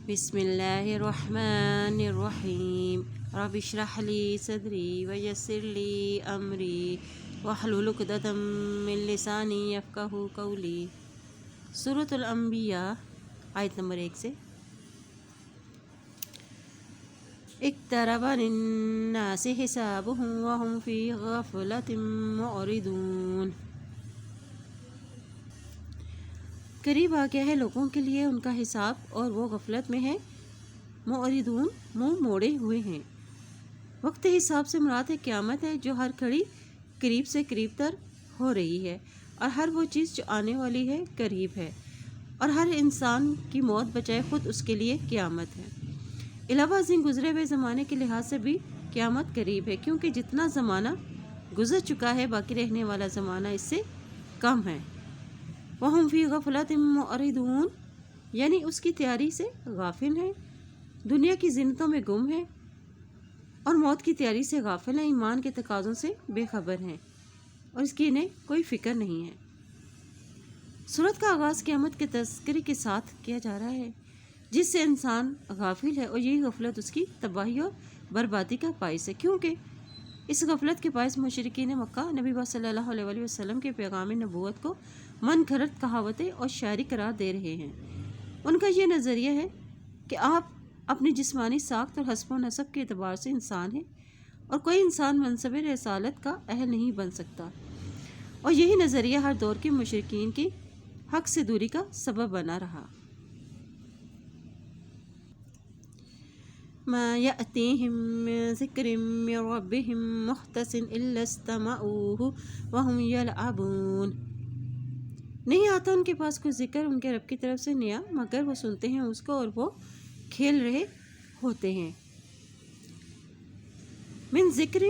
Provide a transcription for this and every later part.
بسم اللہ الرحمن الرحیم رب اشرح لی صدری ویسر لی امری واحلل عقدۃ من لسانی یفقہوا قولی۔ سورۃ الانبیاء آیت نمبر 1 سے۔ اقترب للناس حسابهم وهم فی غفلۃ معرضون۔ قریب آ گیا ہے لوگوں کے لیے ان کا حساب اور وہ غفلت میں ہے۔ معرضون منہ موڑے ہوئے ہیں۔ وقت حساب سے مراد ہے قیامت ہے جو ہر گھڑی قریب سے قریب تر ہو رہی ہے، اور ہر وہ چیز جو آنے والی ہے قریب ہے، اور ہر انسان کی موت بجائے خود اس کے لیے قیامت ہے۔ علاوہ ازیں گزرے ہوئے زمانے کے لحاظ سے بھی قیامت قریب ہے، کیونکہ جتنا زمانہ گزر چکا ہے باقی رہنے والا زمانہ اس سے کم ہے۔ وَهُمْ فِي غَفْلَةٍ مُعْرِضُونَ، یعنی اس کی تیاری سے غافل ہیں، دنیا کی زینتوں میں گم ہیں اور موت کی تیاری سے غافل ہیں، ایمان کے تقاضوں سے بے خبر ہیں اور اس کی انہیں کوئی فکر نہیں ہے۔ سورت کا آغاز قیامت کے تذکرے کے ساتھ کیا جا رہا ہے، جس سے انسان غافل ہے، اور یہی غفلت اس کی تباہی اور بربادی کا باعث ہے، کیونکہ اس غفلت کے باعث مشرکین مکہ نبی صلی اللہ علیہ وسلم کے پیغام نبوت کو من گھڑت کہاوتیں اور شاعری قرار دے رہے ہیں۔ ان کا یہ نظریہ ہے کہ آپ اپنی جسمانی ساخت اور حسب و نسب کے اعتبار سے انسان ہیں، اور کوئی انسان منصب رسالت کا اہل نہیں بن سکتا، اور یہی نظریہ ہر دور کے مشرکین کی حق سے دوری کا سبب بنا رہا۔ ما يأتيهم من ذكر من ربهم محدث إلا استمعوه وهم يلعبون۔ نہیں آتا ان کے پاس کوئی ذکر ان کے رب کی طرف سے نیا، مگر وہ سنتے ہیں اس کو اور وہ کھیل رہے ہوتے ہیں۔ من ذکر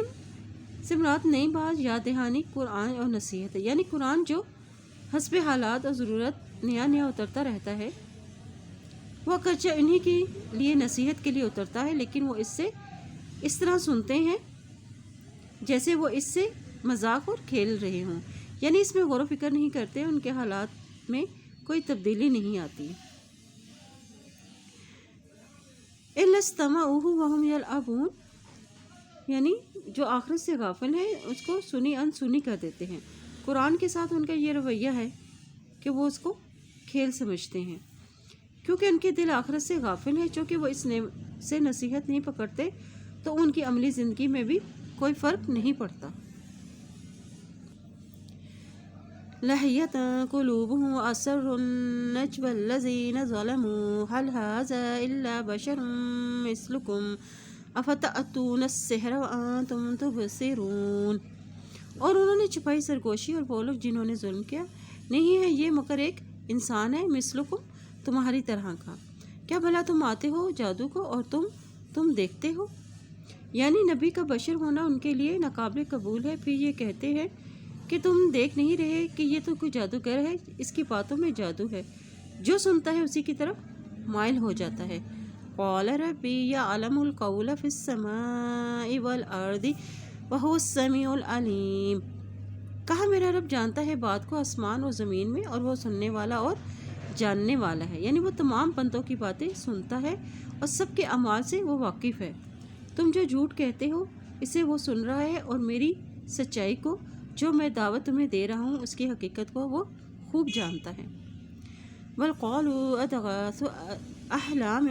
سے مراد نئی بات، یاد دہانی، قرآن اور نصیحت ہے، یعنی قرآن جو حسب حالات اور ضرورت نیا نیا اترتا رہتا ہے، وہ اگرچہ انہی کے لیے نصیحت کے لیے اترتا ہے، لیکن وہ اس سے اس طرح سنتے ہیں جیسے وہ اس سے مذاق اور کھیل رہے ہوں، یعنی اس میں غور و فکر نہیں کرتے، ان کے حالات میں کوئی تبدیلی نہیں آتی۔ إِلَّا اسْتَمَعُوهُ وَهُمْ يَلْعَبُونَ، یعنی جو آخرت سے غافل ہیں اس کو سنی انسنی کر دیتے ہیں۔ قرآن کے ساتھ ان کا یہ رویہ ہے کہ وہ اس کو کھیل سمجھتے ہیں، کیونکہ ان کے دل آخرت سے غافل ہیں، چونکہ وہ اس سے نصیحت نہیں پکڑتے تو ان کی عملی زندگی میں بھی کوئی فرق نہیں پڑتا۔ لَحِیَّتْ قُلُوبُهُمْ وَأَسَرُّوا النَّجْوَى الَّذِينَ ظَلَمُوا هَلْ هَذَا إِلَّا بَشَرٌ مِثْلُكُمْ أَفَتَأْتُونَ السِّحْرَ وَأَنْتُمْ تُبْصِرُونَ۔ اور انہوں نے چھپائی سرگوشی، اور وہ لوگ جنہوں نے ظلم کیا، نہیں ہے یہ مگر ایک انسان ہے، مثلکم تمہاری طرح کا، کیا بھلا تم آتے ہو جادو کو اور تم دیکھتے ہو؟ یعنی نبی کا بشر ہونا ان کے لیے ناقابل قبول ہے۔ پھر یہ کہتے ہیں کہ تم دیکھ نہیں رہے کہ یہ تو کوئی جادوگر ہے، اس کی باتوں میں جادو ہے، جو سنتا ہے اسی کی طرف مائل ہو جاتا ہے۔ قال ربی یعلم القول فی السماء والارض وہو السمیع العلیم، کہا میرا رب جانتا ہے بات کو آسمان اور زمین میں، اور وہ سننے والا اور جاننے والا ہے، یعنی وہ تمام بندوں کی باتیں سنتا ہے اور سب کے اعمال سے وہ واقف ہے۔ تم جو جھوٹ کہتے ہو اسے وہ سن رہا ہے، اور میری سچائی کو جو میں دعوت تمہیں دے رہا ہوں اس کی حقیقت کو وہ خوب جانتا ہے۔ بل قالوا اضغاث احلام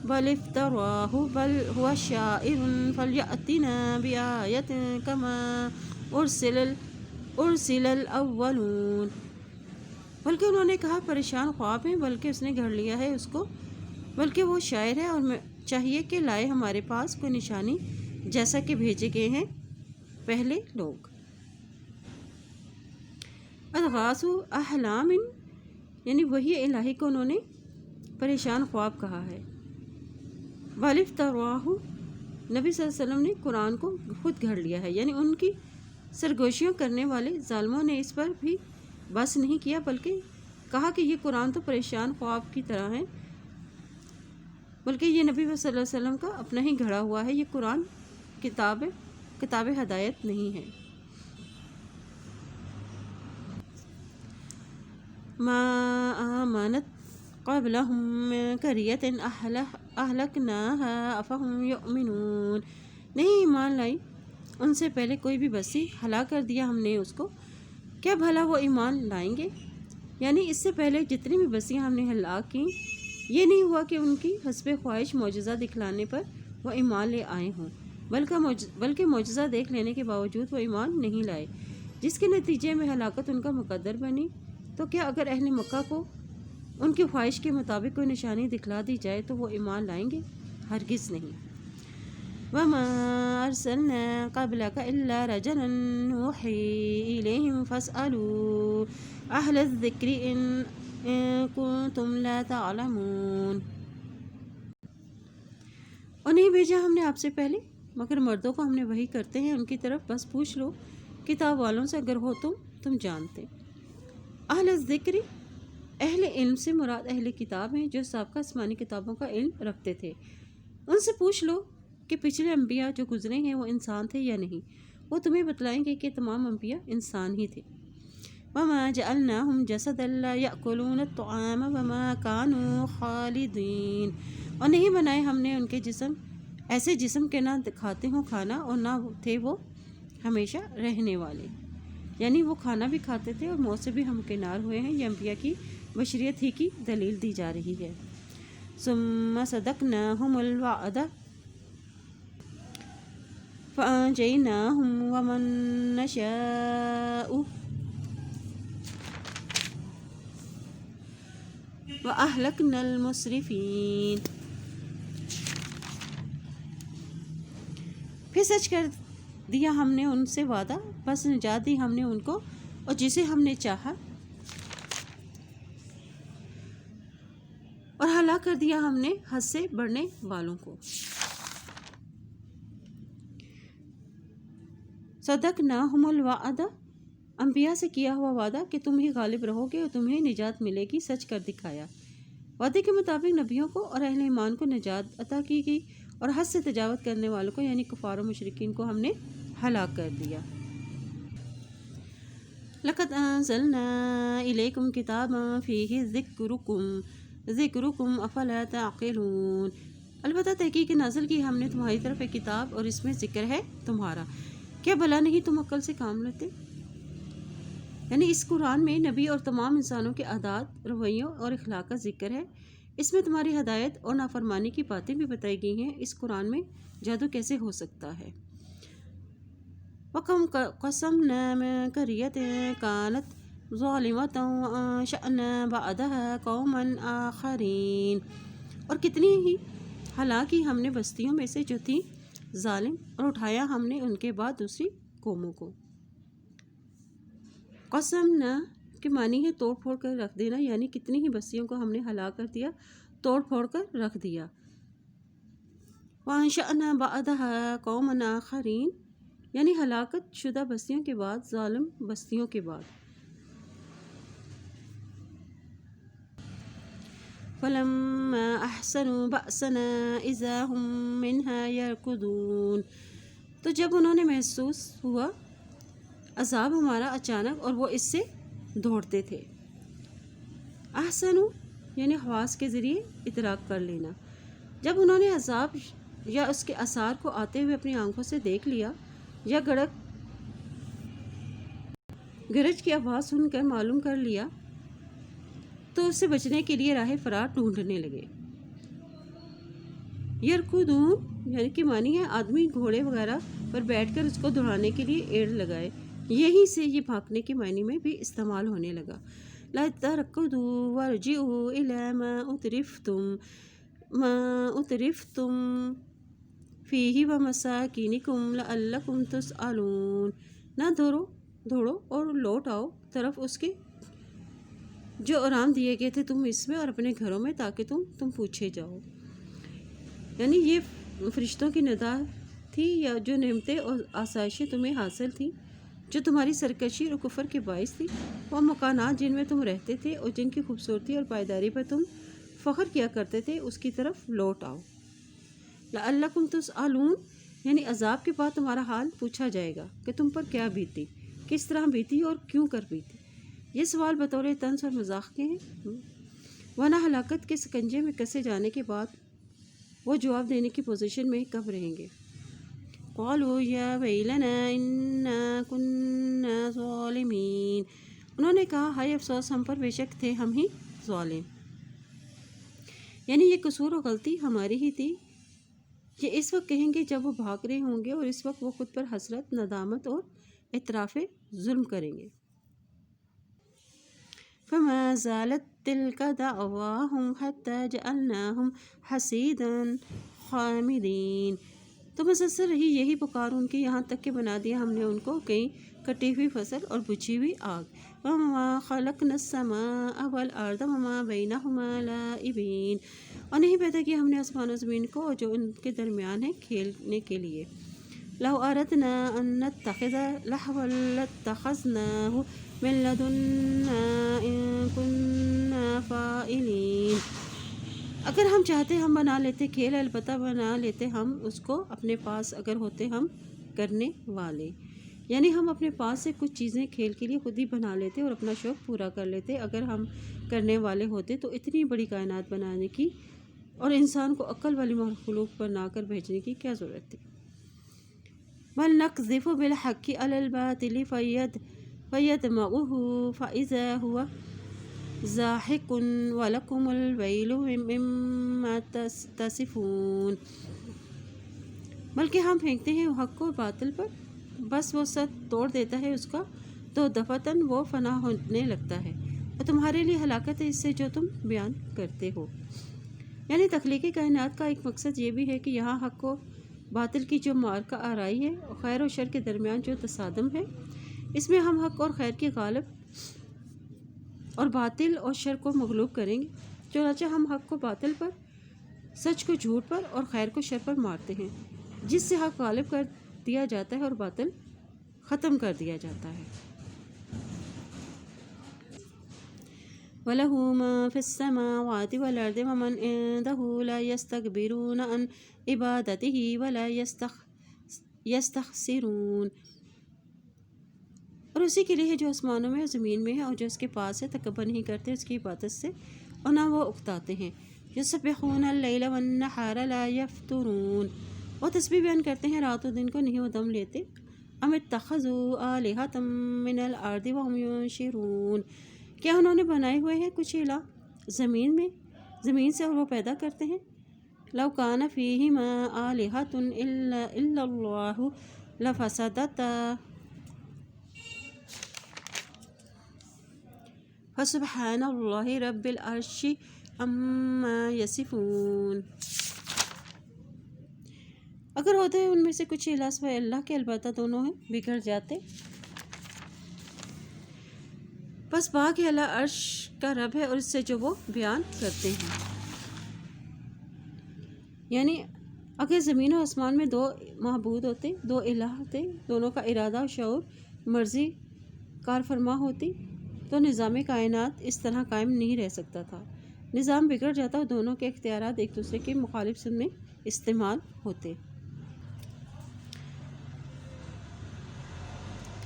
بل افتراه بل هو شاعر فليأتنا بآیۃ کما ارسل الاولون۔ بلکہ انہوں نے کہا پریشان خواب ہیں، بلکہ اس نے گھڑ لیا ہے اس کو، بلکہ وہ شاعر ہے، اور چاہیے کہ لائے ہمارے پاس کوئی نشانی جیسا کہ بھیجے گئے ہیں پہلے لوگ۔ اضغاث احلام یعنی وہی الہی کو انہوں نے پریشان خواب کہا ہے۔ بل افتراہ، نبی صلی اللہ علیہ وسلم نے قرآن کو خود گھڑ لیا ہے، یعنی ان کی سرگوشیوں کرنے والے ظالموں نے اس پر بھی بس نہیں کیا، بلکہ کہا کہ یہ قرآن تو پریشان خواب کی طرح ہے، بلکہ یہ نبی صلی اللہ علیہ وسلم کا اپنا ہی گھڑا ہوا ہے، یہ قرآن کتاب ہدایت نہیں ہے۔ ما آمنت قبلهم قرية أهلكناها أفهم يؤمنون، نہیں ایمان لائی ان سے پہلے کوئی بھی بستی ہلاک کر دیا ہم نے اس کو، کیا بھلا وہ ایمان لائیں گے؟ یعنی اس سے پہلے جتنی بھی بستیاں ہم نے ہلاک کیں، یہ نہیں ہوا کہ ان کی حسب خواہش معجزہ دکھلانے پر وہ ایمان لے آئے ہوں، بلکہ معجزہ دیکھ لینے کے باوجود وہ ایمان نہیں لائے، جس کے نتیجے میں ہلاکت ان کا مقدر بنی۔ تو کیا اگر اہل مکہ کو ان کی خواہش کے مطابق کوئی نشانی دکھلا دی جائے تو وہ ایمان لائیں گے؟ ہرگز نہیں۔ وَمَا أَرْسَلْنَا قَبْلَكَ إِلَّا رَجُلًا نُوحِي إِلَيْهِمْ فَاسْأَلُوا أَهْلَ الذِّكْرِ إِن كُنتُمْ لَا تَعْلَمُونَ، اور نہیں بھیجا ہم نے آپ سے پہلے مگر مردوں کو ہم نے وحی کرتے ہیں ان کی طرف، بس پوچھ لو کتاب والوں سے اگر ہو تم جانتے۔ اہل الذکر، اہل علم سے مراد اہل کتاب ہیں جو سابقہ آسمانی کتابوں کا علم رکھتے تھے، ان سے پوچھ لو کہ پچھلے انبیاء جو گزرے ہیں وہ انسان تھے یا نہیں، وہ تمہیں بتلائیں گے کہ تمام انبیاء انسان ہی تھے۔ وَمَا جَعَلْنَاهُمْ جَسَدًا لَا يَأْكُلُونَ الطَّعَامَ وَمَا كَانُوا خَالِدِينَ، اور نہیں بنائے ہم نے ان کے جسم ایسے جسم کے نہ کھاتے ہوں کھانا اور نہ تھے وہ ہمیشہ رہنے والے، یعنی وہ کھانا بھی کھاتے تھے اور موت سے بھی ہمکنار ہوئے ہیں۔ یہ انبیاء کی بشریت ہی کی دلیل دی جا رہی ہے۔ ثُمَّ صَدَقْنَاهُمُ الْوَعْدَ فَأَنجَيْنَاهُمْ وَمَن نَّشَاءُ وَأَهْلَكْنَا الْمُسْرِفِينَ، پھر سچ کر دیا ہم نے ان سے وعدہ، بس نجات دی ہم نے ان کو اور جسے ہم نے چاہا، اور ہلاک کر دیا ہم نے حد سے بڑھنے والوں کو۔ صدقناہم الوعد، انبیاء سے کیا ہوا وعدہ کہ تم ہی غالب رہو گے اور تمہیں نجات ملے گی، سچ کر دکھایا۔ وعدے کے مطابق نبیوں کو اور اہل ایمان کو نجات عطا کی گئی اور حد سے تجاوز کرنے والوں کو یعنی کفار و مشرکین کو ہم نے ہلاک کر دیا۔ لَقَدْ أَنزَلْنَا إِلَيْكُمْ كِتَابًا فِيهِ ذِكْرُكُمْ أَفَلَا تَعْقِلُونَ، البتہ تحقیق نازل کی ہم نے تمہاری طرف ایک کتاب اور اس میں ذکر ہے تمہارا، کیا بھلا نہیں تم عقل سے کام لیتے؟ یعنی اس قرآن میں نبی اور تمام انسانوں کے عادات، رویوں اور اخلاق کا ذکر ہے، اس میں تمہاری ہدایت اور نافرمانی کی باتیں بھی بتائی گئی ہیں۔ اس قرآن میں جادو کیسے ہو سکتا ہے؟ وَكَمْ قَصَمْنَا مِنْ قَرْيَةٍ كَانَتْ ظَالِمَةً وَأَنشَأْنَا بَعْدَهَا قَوْمًا آخَرِينَ، اور کتنی ہی ہلاکی ہم نے بستیوں میں سے جو تھیں ظالم، اور اٹھایا ہم نے ان کے بعد دوسری قوموں کو۔ قسمنا کے معنی ہے توڑ پھوڑ کر رکھ دینا، یعنی کتنی ہی بستیوں کو ہم نے ہلاک کر دیا، توڑ پھوڑ کر رکھ دیا۔ وَأَنشَأْنَا بَعْدَهَا قَوْمًا آخَرِينَ، یعنی ہلاکت شدہ بستیوں کے بعد ظالم بستیوں کے بعد۔ فَلَمَّا أَحْسَنُوا بَأْسَنَا إِذَا هُمْ مِنْهَا يَرْكُضُونَ، تو جب انہوں نے محسوس ہوا عذاب ہمارا اچانک اور وہ اس سے دوڑتے تھے۔ احسنوا یعنی حواس کے ذریعے ادراک کر لینا، جب انہوں نے عذاب یا اس کے آثار کو آتے ہوئے اپنی آنکھوں سے دیکھ لیا یا گرج کی آواز سن کر معلوم کر لیا تو اس سے بچنے کے لیے راہ فرار ڈھونڈنے لگے۔ یرکضون یعنی کہ معنی ہے آدمی گھوڑے وغیرہ پر بیٹھ کر اس کو دوڑانے کے لیے ایڑ لگائے، یہیں سے یہ بھاگنے کے معنی میں بھی استعمال ہونے لگا۔ لا ترکضوا وارجعوا الی ما اترفتم فیہ ومساکینکم لعلکم تسألون، نہ دوڑو اور لوٹ آؤ طرف اس کے جو آرام دیے گئے تھے تم اس میں اور اپنے گھروں میں، تاکہ تم پوچھے جاؤ۔ یعنی یہ فرشتوں کی ندا تھی یا جو نعمتیں اور آسائشیں تمہیں حاصل تھیں جو تمہاری سرکشی اور کفر کے باعث تھی، وہ مکانات جن میں تم رہتے تھے اور جن کی خوبصورتی اور پائیداری پر تم فخر کیا کرتے تھے، اس کی طرف لوٹ آؤ۔ لعلکم تسألون یعنی عذاب کے بعد تمہارا حال پوچھا جائے گا کہ تم پر کیا بیتی، کس طرح بیتی اور کیوں کر بیتی۔ یہ سوال بطور طنز اور مذاق کے ہیں۔ ورنہ ہلاکت کے سکنجے میں کسے جانے کے بعد وہ جواب دینے کی پوزیشن میں کب رہیں گے؟ قالوا یا ویلنا انا کنا ظالمین، انہوں نے کہا ہائے افسوس ہم پر، بے شک تھے ہم ہی ظالم۔ یعنی یہ قصور و غلطی ہماری ہی تھی۔ یہ اس وقت کہیں گے جب وہ بھاگ رہے ہوں گے، اور اس وقت وہ خود پر حسرت، ندامت اور اعتراف ظلم کریں گے۔ فما زالت تلك دعواهم حتى جعلناهم حصيدا خامدين، تو مسلسل رہی یہی پکار ان کی، یہاں تک کہ بنا دیا ہم نے ان کو کئی کٹی ہوئی فصل اور بجھی ہوئی آگ۔ وما خلقنا السماء والارض وما بينهما لاعبين، اور نہیں پیدا کیا ہم نے آسمان و زمین کو اور جو ان کے درمیان ہے کھیلنے کے لیے۔ لو اردنا ان نتخذ لهوا لاتخذناه من لدنا ان كنا فاعلين، اگر ہم چاہتے ہم بنا لیتے کھیل، البتہ بنا لیتے ہم اس کو اپنے پاس اگر ہوتے ہم کرنے والے۔ یعنی ہم اپنے پاس سے کچھ چیزیں کھیل کے لیے خود ہی بنا لیتے اور اپنا شوق پورا کر لیتے، اگر ہم کرنے والے ہوتے تو اتنی بڑی کائنات بنانے کی اور انسان کو عقل والی مخلوق بنا کر بھیجنے کی کیا ضرورت تھی؟ بل نقذف بالحق على الباطل فيدمغه فإذا هو زاحق ولكم الويل مما تصفون، بلکہ ہم پھینکتے ہیں حق کو باطل پر، بس وہ سچ توڑ دیتا ہے اس کا، تو دفعتاً وہ فنا ہونے لگتا ہے، اور تمہارے لیے ہلاکت ہے اس سے جو تم بیان کرتے ہو۔ یعنی تخلیقی کائنات کا ایک مقصد یہ بھی ہے کہ یہاں حق و باطل کی جو معرکہ آرائی ہے، خیر و شر کے درمیان جو تصادم ہے، اس میں ہم حق اور خیر کی غالب اور باطل اور شر کو مغلوب کریں گے۔ چنانچہ ہم حق کو باطل پر، سچ کو جھوٹ پر اور خیر کو شر پر مارتے ہیں، جس سے حق غالب کر دیا جاتا ہے اور باطل ختم کر دیا جاتا ہے۔ وَلَهُ مَا فِي السَّمَاوَاتِ وَالْأَرْضِ وَمَنْ عِندَهُ لَا يَسْتَكْبِرُونَ عَنْ عِبَادَتِهِ وَلَا يَسْتَخْسِرُونَ، اور اسی کے لیے ہے جو آسمانوں میں اور زمین میں ہے اور جو اس کے پاس ہے، تکبر نہیں کرتے اس کی عبادت سے اور نہ وہ اکتاتے ہیں۔ يُسَبِّحُونَ اللَّيْلَ وَالنَّهَارَ لَا يَفْتُرُونَ، وہ تسبیح بیان کرتے ہیں رات و دن کو، نہیں وہ دم لیتے۔ أَمِ اتَّخَذُوا آلِهَةً مِّنَ الْأَرْضِ وَهُمْ يُنشِرُونَ، کیا انہوں نے بنائے ہوئے ہیں کچھ الہ زمین سے اور وہ پیدا کرتے ہیں؟ لو کان فیہما آلہۃ الا اللہ لفسدتا فسبحان اللہ رب العرش عما یصفون، اگر ہوتے ہیں ان میں سے کچھ الہ سوائے اللہ کے، البتہ دونوں ہیں بگڑ جاتے۔ بس پاک اللہ عرش کا رب ہے اور اس سے جو وہ بیان کرتے ہیں۔ یعنی اگر زمین و آسمان میں دو معبود ہوتے، دو الہ ہوتے، دونوں کا ارادہ و شعور مرضی کار فرما ہوتی، تو نظام کائنات اس طرح قائم نہیں رہ سکتا تھا، نظام بگڑ جاتا اور دونوں کے اختیارات ایک دوسرے کے مخالف میں استعمال ہوتے۔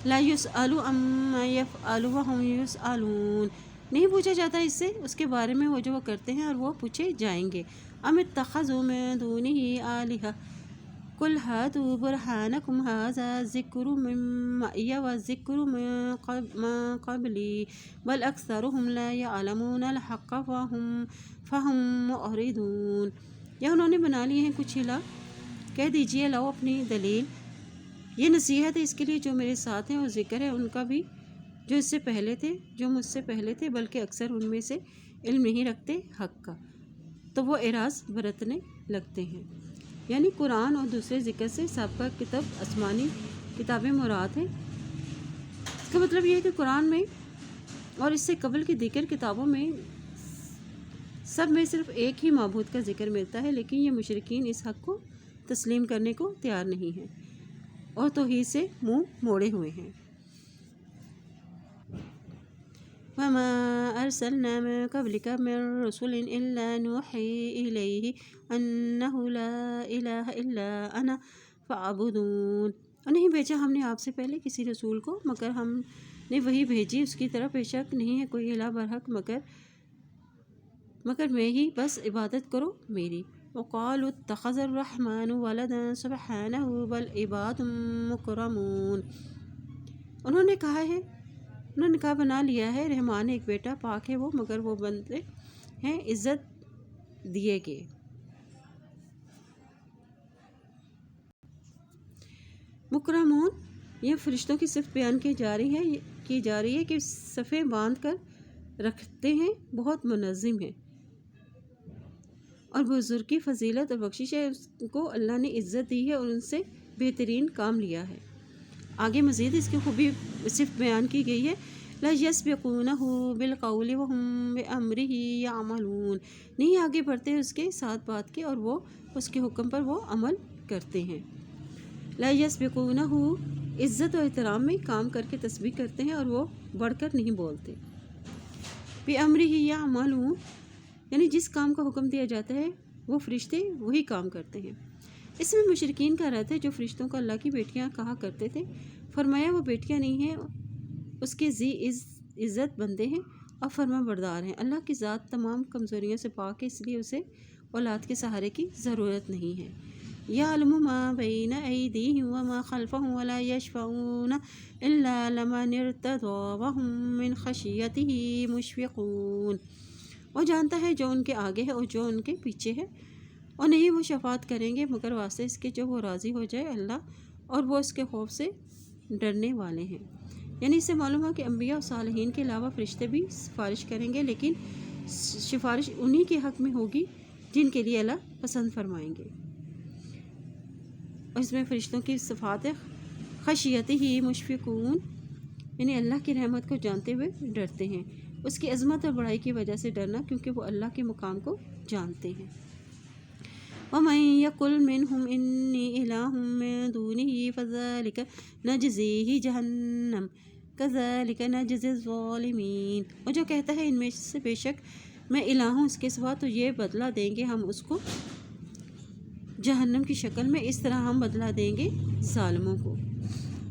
لا یسأل عما یفعل وهم یسألون، نہیں پوچھا جاتا اس سے اس کے بارے میں وہ جو وہ کرتے ہیں اور وہ پوچھے جائیں گے۔ ام اتخذوا من دونه آلہۃ قل ہاتوا برہانکم ھذا الذکر من معی والذکر من قبلی بل اکثرهم لا یعلمون الحق فهم معرضون، یا انہوں نے بنا لیے ہیں کچھ الہ، کہہ دیجئے لاؤ اپنی دلیل، یہ نصیحت ہے اس کے لیے جو میرے ساتھ ہیں، اور ذکر ہے ان کا بھی جو اس سے پہلے تھے، جو مجھ سے پہلے تھے، بلکہ اکثر ان میں سے علم نہیں رکھتے حق کا، تو وہ اعراض برتنے لگتے ہیں۔ یعنی قرآن اور دوسرے ذکر سے سابقہ کتاب آسمانی کتابیں مراد ہیں۔ اس کا مطلب یہ ہے کہ قرآن میں اور اس سے قبل کی دیگر کتابوں میں سب میں صرف ایک ہی معبود کا ذکر ملتا ہے، لیکن یہ مشرکین اس حق کو تسلیم کرنے کو تیار نہیں ہیں اور توحید سے منہ موڑے ہوئے ہیں۔ وَمَا أَرْسَلْنَا مِن قَبْلِكَ مِن رُّسُلٍ إِلَّا نُوحِي إِلَيْهِ أَنَّهُ لَا إِلَٰهَ إِلَّا أَنَا فَاعْبُدُونِ، اور نہیں بھیجا ہم نے آپ سے پہلے کسی رسول کو مگر ہم نے وہی بھیجی اس کی طرف، بے شک نہیں ہے کوئی الہ برحق مگر مگر میں ہی بس عبادت کرو میری۔ وقالوا اتخذ الرحمن ولدا سبحانہ بل عباد مکرمون۔ انہوں نے کہا بنا لیا ہے رحمان ایک بیٹا، پاک ہے وہ، مگر وہ بندے ہیں عزت دیے گئے۔ مکرمون یہ فرشتوں کی صفت بیان کی جا رہی ہے کہ صفیں باندھ کر رکھتے ہیں، بہت منظم ہیں، اور بزرگی فضیلت اور بخشش ہے، اس کو اللہ نے عزت دی ہے اور ان سے بہترین کام لیا ہے۔ آگے مزید اس کی خوبی صفت بیان کی گئی ہے، لا یسبقونہ بالقول وہم بامرہ یعملون، نہیں آگے بڑھتے اس کے ساتھ بات کے اور وہ اس کے حکم پر وہ عمل کرتے ہیں۔ لا یسبقونہ عزت و احترام میں کام کر کے تسبیح کرتے ہیں اور وہ بڑھ کر نہیں بولتے۔ بامرہ یعملون یعنی جس کام کا حکم دیا جاتا ہے وہ فرشتے وہی کام کرتے ہیں۔ اس میں مشرکین کا رد ہے جو فرشتوں کو اللہ کی بیٹیاں کہا کرتے تھے۔ فرمایا وہ بیٹیاں نہیں ہیں، اس کے ذی عزت بندے ہیں اور فرما بردار ہیں۔ اللہ کی ذات تمام کمزوریوں سے پاک ہے، اس لیے اسے اولاد کے سہارے کی ضرورت نہیں ہے۔ یعلم ما بین ایدیہم وما خلفہم ولا یشفعون الا لمن ارتضی وہم من خشیتہ مشفقون، وہ جانتا ہے جو ان کے آگے ہے اور جو ان کے پیچھے ہے، اور نہیں وہ شفاعت کریں گے مگر واسطے اس کے جو وہ راضی ہو جائے اللہ، اور وہ اس کے خوف سے ڈرنے والے ہیں۔ یعنی اس سے معلوم ہو کہ انبیاء اور صالحین کے علاوہ فرشتے بھی سفارش کریں گے، لیکن سفارش انہی کے حق میں ہوگی جن کے لیے اللہ پسند فرمائیں گے۔ اور اس میں فرشتوں کی صفات ہے خشیت ہی مشفقون، یعنی اللہ کی رحمت کو جانتے ہوئے ڈرتے ہیں، اس کی عظمت اور بڑائی کی وجہ سے ڈرنا، کیونکہ وہ اللہ کے مقام کو جانتے ہیں۔ وَمَن يَقُلْ مِنْهُمْ إِنِّي إِلَٰهٌ مِّن دُونِهِ فَذَلِكَ نَجْزِيهِ جَهَنَّمَ كَذَلِكَ نَجْزِي الظَّالِمِينَ، اور جو کہتا ہے ان میں سے بے شک میں الہ ہوں اس کے سوا، تو یہ بدلہ دیں گے ہم اس کو جہنم کی شکل میں، اس طرح ہم بدلہ دیں گے ظالموں کو۔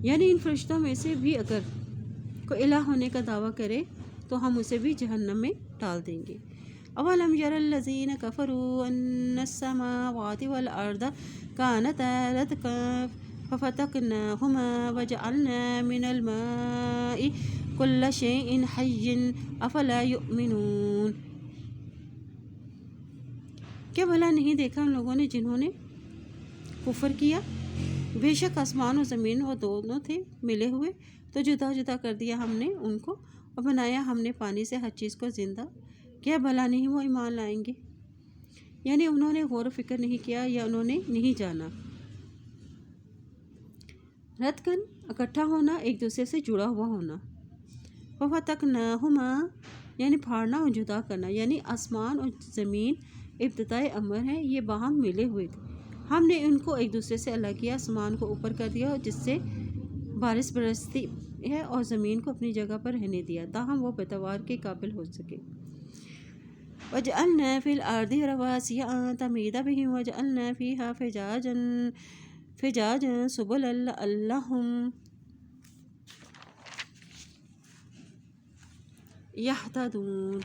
یعنی ان فرشتوں میں سے بھی اگر کوئی الہ ہونے کا دعویٰ کرے تو ہم اسے بھی جہنم میں ڈال دیں گے۔ اولم یر الذین کفروا ان السماوات والارض کانتا رتقا ففتقناہما وجعلنا من الماء کل شیء حی افلا یؤمنون، کیا بھلا نہیں دیکھا ان لوگوں نے جنہوں نے کفر کیا؟ بے شک آسمان و زمین وہ دونوں تھے ملے ہوئے، تو جدا جدا کر دیا ہم نے ان کو، اور بنایا ہم نے پانی سے ہر چیز کو زندہ، کیا بھلا نہیں وہ ایمان لائیں گے؟ یعنی انہوں نے غور و فکر نہیں کیا یا انہوں نے نہیں جانا۔ رتقاً اکٹھا ہونا، ایک دوسرے سے جڑا ہوا ہونا، وفتقناہما یعنی پھاڑنا اور جدا کرنا، یعنی آسمان اور زمین ابتدائی امر ہیں، یہ باہم ملے ہوئے تھے، ہم نے ان کو ایک دوسرے سے الگ کیا، آسمان کو اوپر کر دیا جس سے بارش برستی ہے، اور زمین کو اپنی جگہ پر رہنے دیا تاہم وہ پیداوار کے قابل ہو سکے۔ وَجَعَلْنَا فِي الْأَرْضِ رَوَاسِيَ أَن تَمِيدَ بِهِمْ وَجَعَلْنَا فِيهَا فِجَاجًا سُبُلًا لَعَلَّهُمْ يَهْتَدُونَ،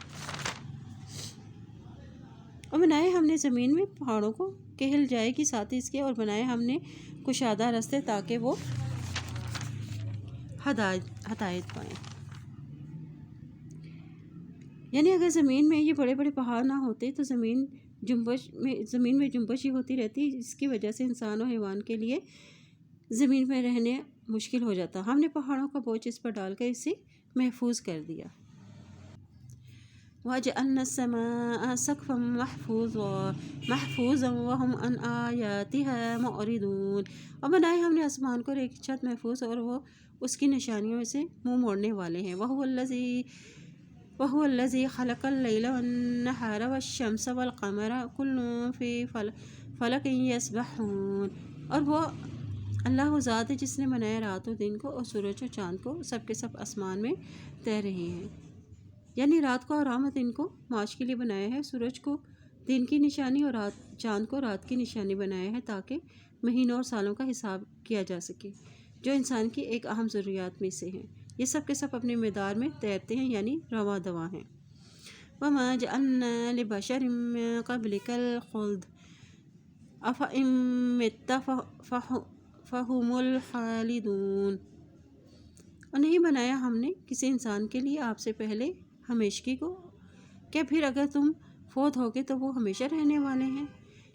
اور بنائے ہم نے زمین میں پہاڑوں کو کہ ہل جائے گی ساتھ اس کے، اور بنائے ہم نے کشادہ راستے تاکہ وہ ہدایت پائیں۔ یعنی اگر زمین میں یہ بڑے بڑے پہاڑ نہ ہوتے تو زمین میں جنبش ہی ہوتی رہتی، جس کی وجہ سے انسان و حیوان کے لیے زمین میں رہنے مشکل ہو جاتا۔ ہم نے پہاڑوں کا بوجھ اس پر ڈال کر اسے محفوظ کر دیا۔ وَجَعَلْنَا السَّمَاءَ سَقْفًا مَحْفُوظًا وَهُمْ عَنْ آيَاتِهَا مُعْرِضُونَ، اور بنائے ہم نے آسمان کو ایک چھت محفوظ اور وہ اس کی نشانیوں سے منہ موڑنے والے ہیں۔ وَهُوَ الَّذِي خَلَقَ اللَّيْلَ وَالنَّهَارَ وَالشَّمْسَ وَالْقَمَرَ كُلٌّ فِي فَلَكٍ يَسْبَحُونَ، اور وہ اللہ وہ ذات ہے جس نے بنایا رات و دن کو اور سورج و چاند کو، سب کے سب آسمان میں تیر رہے ہیں۔ یعنی رات کو اور دن کو معاش کے لیے بنایا ہے، سورج کو دن کی نشانی اور چاند کو رات کی نشانی بنایا ہے تاکہ مہینوں اور سالوں کا حساب کیا جا سکے، جو انسان کی ایک اہم ضروریات میں سے ہیں۔ یہ سب کے سب اپنے مدار میں تیرتے ہیں، یعنی رواں دواں ہیں۔ وما جعلنا لبشر من قبلك الخلد أفإن مت فهم الخالدون۔ اور نہیں بنایا ہم نے کسی انسان کے لیے آپ سے پہلے ہمیشگی کو، کہ پھر اگر تم فوت ہوگے تو وہ ہمیشہ رہنے والے ہیں۔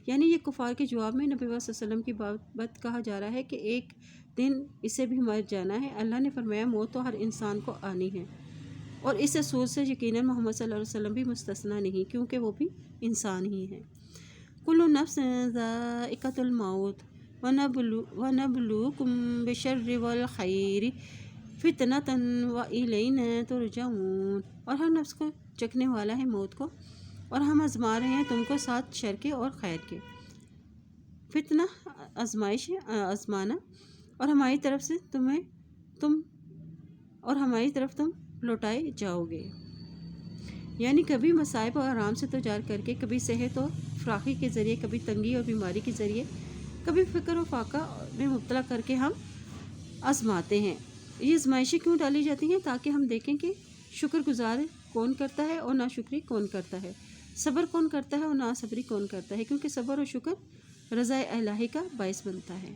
یعنی یہ کفار کے جواب میں نبی صلی اللہ علیہ وسلم کی بات کہا جا رہا ہے کہ ایک دن اسے بھی مر جانا ہے۔ اللہ نے فرمایا موت تو ہر انسان کو آنی ہے، اور اس اصول سے یقیناً محمد صلی اللہ علیہ وسلم بھی مستثنیٰ نہیں، کیونکہ وہ بھی انسان ہی ہیں۔ کل نفس ذائقۃ الموت ونبلوکم بالشر والخیر فتنۃ والینا ترجعون۔ اور ہر نفس کو چکھنے والا ہے موت کو، اور ہم آزما رہے ہیں تم کو ساتھ شر کے اور خیر کے۔ فتنہ آزمائش، آزمانا، اور ہماری طرف تم لوٹائے جاؤ گے۔ یعنی کبھی مصائب اور آرام سے تجار کر کے، کبھی صحت اور فراخی کے ذریعے، کبھی تنگی اور بیماری کے ذریعے، کبھی فکر و فاقہ میں مبتلا کر کے ہم آزماتے ہیں۔ یہ آزمائشیں کیوں ڈالی جاتی ہیں؟ تاکہ ہم دیکھیں کہ شکر گزار کون کرتا ہے اور ناشکری کون کرتا ہے، صبر کون کرتا ہے اور ناصبری کون کرتا ہے، کیونکہ صبر اور شکر رضا الہی کا باعث بنتا ہے۔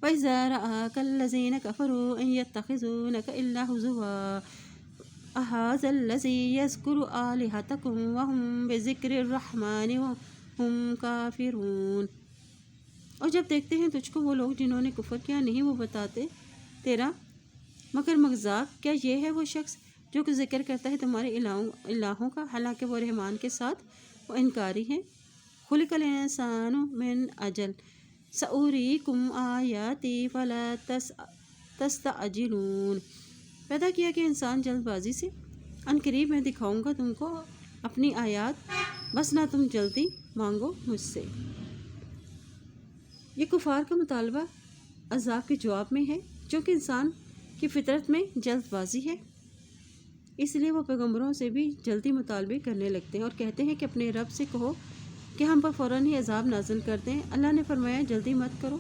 وَإِذَا رَآكَ الَّذِينَ كَفَرُوا إِن يَتَّخِذُونَكَ إِلَّا هُزُوًا أَهَٰذَا الَّذِي يَذْكُرُ آلِهَتَكُمْ وَهُمْ بِذِكْرِ الرَّحْمَٰنِ وَهُمْ كَافِرُونَ۔ اور جب دیکھتے ہیں تجھ کو وہ لوگ جنہوں نے کفر کیا، نہیں وہ بتاتے تیرا مگر مذاق، کیا یہ ہے وہ شخص جو کہ ذکر کرتا ہے تمہارے الہوں کا، حالانکہ وہ رحمان کے ساتھ وہ انکاری ہیں۔ خلق الانسان من اجل سأریکم آیاتی فلا تستعجلون۔ پیدا کیا کہ انسان جلد بازی سے، ان قریب میں دکھاؤں گا تم کو اپنی آیات، بس نہ تم جلدی مانگو مجھ سے۔ یہ کفار کا مطالبہ عذاب کے جواب میں ہے، چونکہ انسان کی فطرت میں جلد بازی ہے، اس لیے وہ پیغمبروں سے بھی جلدی مطالبے کرنے لگتے ہیں اور کہتے ہیں کہ اپنے رب سے کہو کہ ہم پر فوراً ہی عذاب نازل کرتے ہیں۔ اللہ نے فرمایا جلدی مت کرو،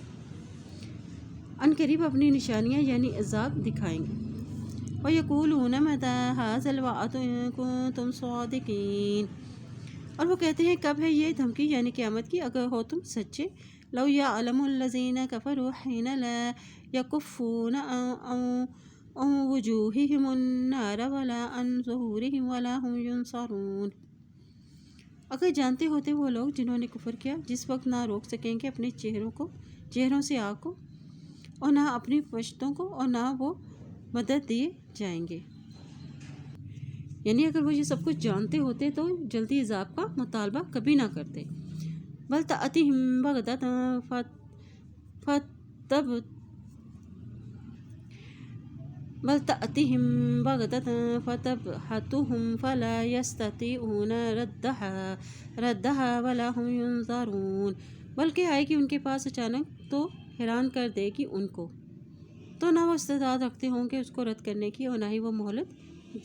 ان قریب اپنی نشانیاں یعنی عذاب دکھائیں گے۔ وَيَقُولُونَ مَتَىٰ هَٰذَا الْوَعْدُ إِن كُنتُمْ صَادِقِينَ۔ اور وہ کہتے ہیں کب ہے یہ دھمکی یعنی قیامت کی، اگر ہو تم سچے۔ لَوْ يَعْلَمُ الَّذِينَ كَفَرُوا حِينَ لَا يَكُفُّونَ عَن وُجُوهِهِمُ النَّارَ وَلَا عَن ظُهُورِهِمْ وَلَا هُمْ يُنصَرُونَ۔ اگر جانتے ہوتے وہ لوگ جنہوں نے کفر کیا، جس وقت نہ روک سکیں گے اپنے چہروں سے آگ کو، اور نہ اپنی پشتوں کو، اور نہ وہ مدد دیے جائیں گے۔ یعنی اگر وہ یہ سب کچھ جانتے ہوتے تو جلدی عذاب کا مطالبہ کبھی نہ کرتے۔ بل تأتیہم بغتۃ فتبہتہم فلا یستطیعون ردھا ولا ہم ینظرون۔ بلکہ آئے گی ان کے پاس اچانک تو حیران کر دے گی ان کو، تو نہ وہ استعداد رکھتے ہوں گے اس کو رد کرنے کی، اور نہ ہی وہ مہلت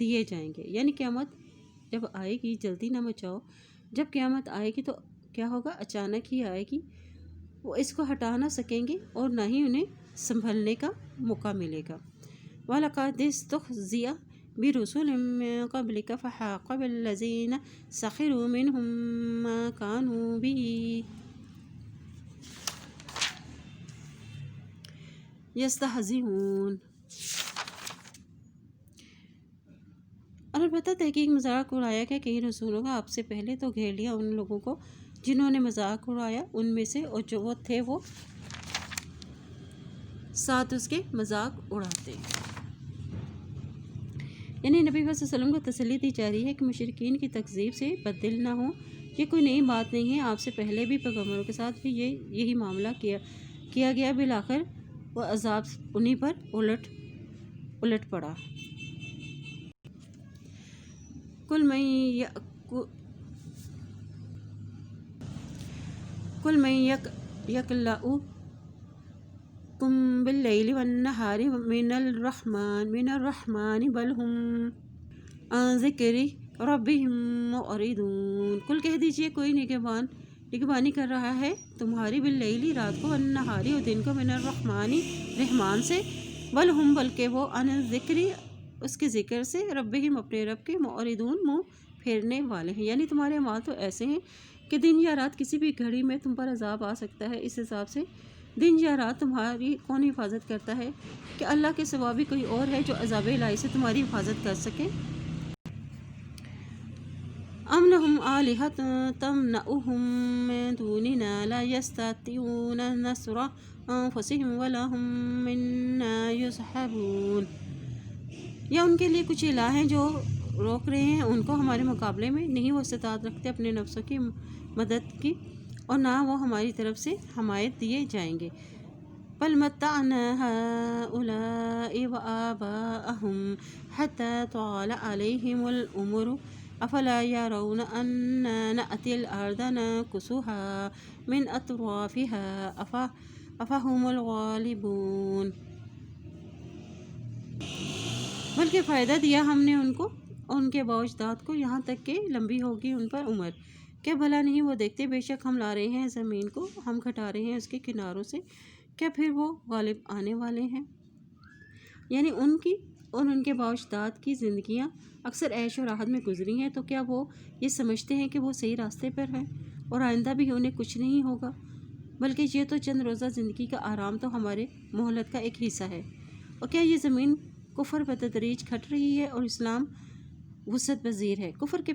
دیے جائیں گے۔ یعنی قیامت جب آئے گی جلدی نہ مچاؤ، جب قیامت آئے گی تو کیا ہوگا؟ اچانک ہی آئے گی، وہ اس کو ہٹا نہ سکیں گے اور نہ ہی انہیں سنبھلنے کا موقع ملے گا۔ وَلَقَدِ اسْتُهْزِئَ بِرُسُلٍ مِّن قَبْلِكَ فَحَاقَ بِالَّذِينَ سَخِرُوا مِنْهُم مَّا كَانُوا بِهِ يَسْتَهْزِئُونَ۔ اور البتہ تحقیق مذاق اڑایا گیا کئی رسولوں کا آپ سے پہلے، تو گھیر لیا ان لوگوں کو جنہوں نے مذاق اڑایا ان میں سے، اور جو وہ تھے وہ ساتھ اس کے مذاق اڑاتے۔ یعنی نبی صلی اللہ علیہ وسلم کو تسلی دی جا رہی ہے کہ مشرکین کی تکذیب سے بددل نہ ہوں، یہ کوئی نئی بات نہیں ہے، آپ سے پہلے بھی پیغمبروں کے ساتھ بھی یہی معاملہ کیا گیا، بالآخر وہ عذاب انہی پر الٹ پڑا۔ قُلْ مَن يَكْلَؤُكُم بِاللَّيْلِ وَالنَّهَارِ مِنَ الرَّحْمَٰنِ بَلْ هُمْ عَن ذِكْرِ رَبِّهِمْ مُعْرِضُونَ۔ قل کہہ دیجئے کوئی نگہبانی کر رہا ہے تمہاری باللیل رات کو، والنہاری اور دن کو، من الرحمن رحمان سے، بل ہم بلکہ وہ عن ذکر اس کے ذکر سے ربہم اپنے رب کے معرضون منہ پھیرنے والے ہیں، یعنی تمہارے اعمال تو ایسے ہیں کہ دن یا رات کسی بھی گھڑی میں تم پر عذاب آ سکتا ہے۔ اس حساب سے دن یا رات تمہاری کون حفاظت کرتا ہے کہ اللہ کے سوا بھی کوئی اور ہے جو عذاب الہی سے تمہاری حفاظت کر سکے؟ ام لہم آلہۃ تمنعہم من دوننا لا یستطیعون نصر انفسہم ولا ہم منا یصحبون، یا ان کے لیے کچھ الہ ہیں جو روک رہے ہیں ان کو ہمارے مقابلے میں، نہیں وہ استطاعت رکھتے اپنے نفسوں کی مدد کی اور نہ وہ ہماری طرف سے حمایت دیے جائیں گے۔ بل متعنا هؤلاء وآباءهم حتى طال عليهم العمر افلا يرون أنا نأتي الأرض ننقصها من أطرافها أفهم الغالبون، بلکہ فائدہ دیا ہم نے ان کو اور ان کے باوجداد کو یہاں تک کہ لمبی ہوگی ان پر عمر، کیا بھلا نہیں وہ دیکھتے؟ بے شک ہم لا رہے ہیں زمین کو، ہم گھٹا رہے ہیں اس کے کناروں سے، کیا پھر وہ غالب آنے والے ہیں؟ یعنی ان کی اور ان کے باوجداد کی زندگیاں اکثر عیش و راحت میں گزری ہیں، تو کیا وہ یہ سمجھتے ہیں کہ وہ صحیح راستے پر ہیں اور آئندہ بھی انہیں کچھ نہیں ہوگا؟ بلکہ یہ تو چند روزہ زندگی کا آرام تو ہمارے مہلت کا ایک حصہ ہے، اور کیا یہ زمین کفر بتدریج کھٹ رہی ہے اور اسلام وسعت پذیر ہے؟ کفر کے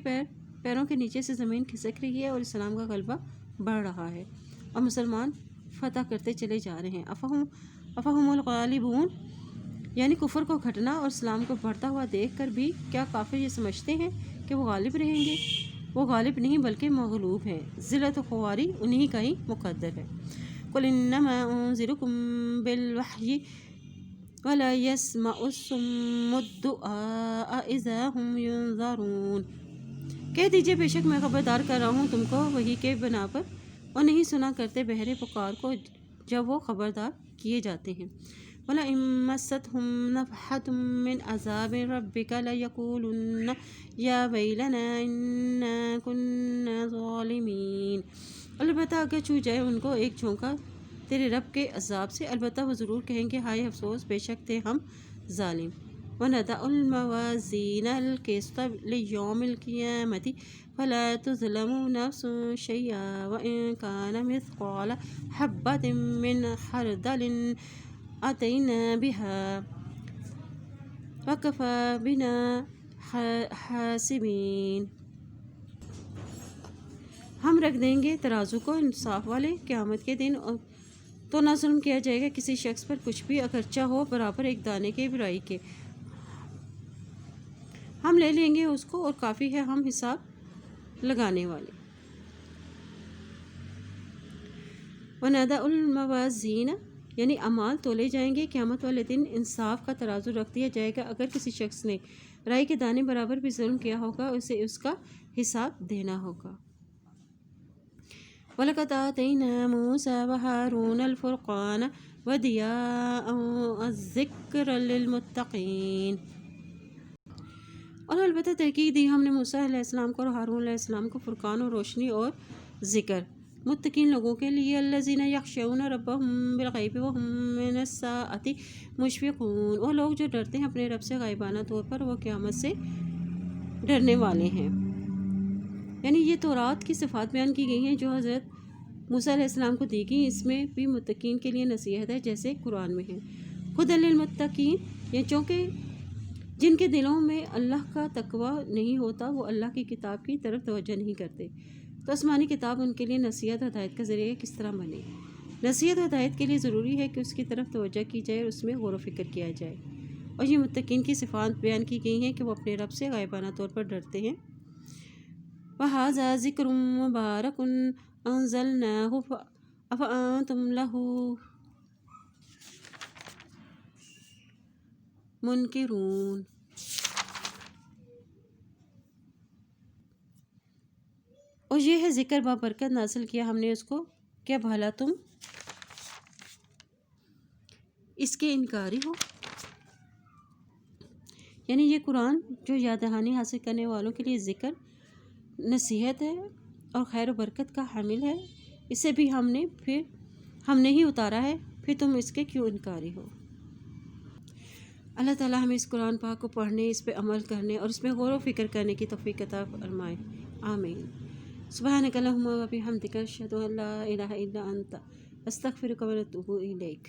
پیروں کے نیچے سے زمین کھسک رہی ہے اور اسلام کا غلبہ بڑھ رہا ہے اور مسلمان فتح کرتے چلے جا رہے ہیں۔ افہم الغالبون، یعنی کفر کو گھٹنا اور اسلام کو بڑھتا ہوا دیکھ کر بھی کیا کافر یہ سمجھتے ہیں کہ وہ غالب رہیں گے؟ وہ غالب نہیں بلکہ مغلوب ہے، ذلت و خواری انہی کا ہی مقدر ہے۔ قل انما انذرکم بالوحی ولا يسمع الصم الدعاء اذا هم ينذرون، کہہ دیجئے بے شک میں خبردار کر رہا ہوں تم کو وحی کے بنا پر، اور نہیں سنا کرتے بہرے پکار کو جب وہ خبردار کیے جاتے ہیں۔ وَلَئِن مَّسَّتْهُمْ نَفْحَةٌ مِّنْ عَذَابِ رَبِّكَ لَيَقُولُنَّ يَا وَيْلَنَا إِنَّا كُنَّا ظَالِمِينَ، البتہ اگر چھو جائے ان کو ایک جھونکا تیرے رب کے عذاب سے، البتہ وہ ضرور کہیں گے ہائے افسوس، بے شک تھے ہم ظالم۔ وَنَضَعُ الْمَوَازِينَ الْقِسْطَ لِيَوْمِ الْقِيَامَةِ فَلَا تُظْلَمُ نَفْسٌ شَيْئًا وَإِن كَانَ مِثْقَالَ حَبَّةٍ مِّنْ خَرْدَلٍ أَتَيْنَا بِهَا وَكَفَىٰ بِنَا حَاسِبِينَ، ہم رکھ دیں گے ترازو کو انصاف والے قیامت کے دن، تو نہ ظلم کیا جائے گا کسی شخص پر کچھ بھی، اگرچہ ہو برابر ایک دانے کے برائی کے، ہم لے لیں گے اس کو اور کافی ہے ہم حساب لگانے والے۔ وَنَضَعُ الْمَوَازِينَ، یعنی اعمال تولے جائیں گے، قیامت والے دن انصاف کا ترازو رکھ دیا جائے گا، اگر کسی شخص نے رائی کے دانے برابر بھی ظلم کیا ہوگا اسے اس کا حساب دینا ہوگا۔ وَلَقَدْ آتَيْنَا مُوسَىٰ وَهَارُونَ الْفُرْقَانَ وَضِيَاءً وَذِكْرًا لِلْمُتَّقِينَ، اور البتہ تحقیق دی ہم نے موسیٰ علیہ السلام کو اور ہارون علیہ السلام کو فرقان اور روشنی اور ذکر، متقین لوگوں کے لیے، الذین یخشون ربہم بالغیب وہم من الساعۃ مشفقون، وہ لوگ جو ڈرتے ہیں اپنے رب سے غائبانہ طور پر، وہ قیامت سے ڈرنے والے ہیں۔ یعنی یہ تورات کی صفات بیان کی گئی ہیں جو حضرت موسیٰ علیہ السلام کو دی گئی، اس میں بھی متقین کے لیے نصیحت ہے جیسے قرآن میں ہے۔ ہدی للمتقین، یہ چونکہ جن کے دلوں میں اللہ کا تقوی نہیں ہوتا وہ اللہ کی کتاب کی طرف توجہ نہیں کرتے، تو آسمانی کتاب ان کے لیے نصیحت و ہدایت کا ذریعہ کس طرح بنے؟ نصیحت و ہدایت کے لیے ضروری ہے کہ اس کی طرف توجہ کی جائے اور اس میں غور و فکر کیا جائے، اور یہ متقین کی صفات بیان کی گئی ہیں کہ وہ اپنے رب سے غائبانہ طور پر ڈرتے ہیں۔ وَهَٰذَا ذِكْرٌ مُّبَارَكٌ أَنزَلْنَاهُ أَفَأَنتُمْ لَهُ مُنکرون، اور یہ ہے ذکر بابرکت نازل کیا ہم نے اس کو، کیا بھلا تم اس کے انکاری ہو؟ یعنی یہ قرآن جو یاد دہانی حاصل کرنے والوں کے لیے ذکر، نصیحت ہے اور خیر و برکت کا حامل ہے، اسے بھی ہم نے ہی اتارا ہے، پھر تم اس کے کیوں انکاری ہو؟ اللہ تعالی ہمیں اس قرآن پاک کو پڑھنے، اس پہ عمل کرنے اور اس میں غور و فکر کرنے کی توفیق عطا فرمائے، آمین۔ سبحانک اللہم و بحمدک اشہد ان لا الہ الا انت استغفرک و اتوب الیک۔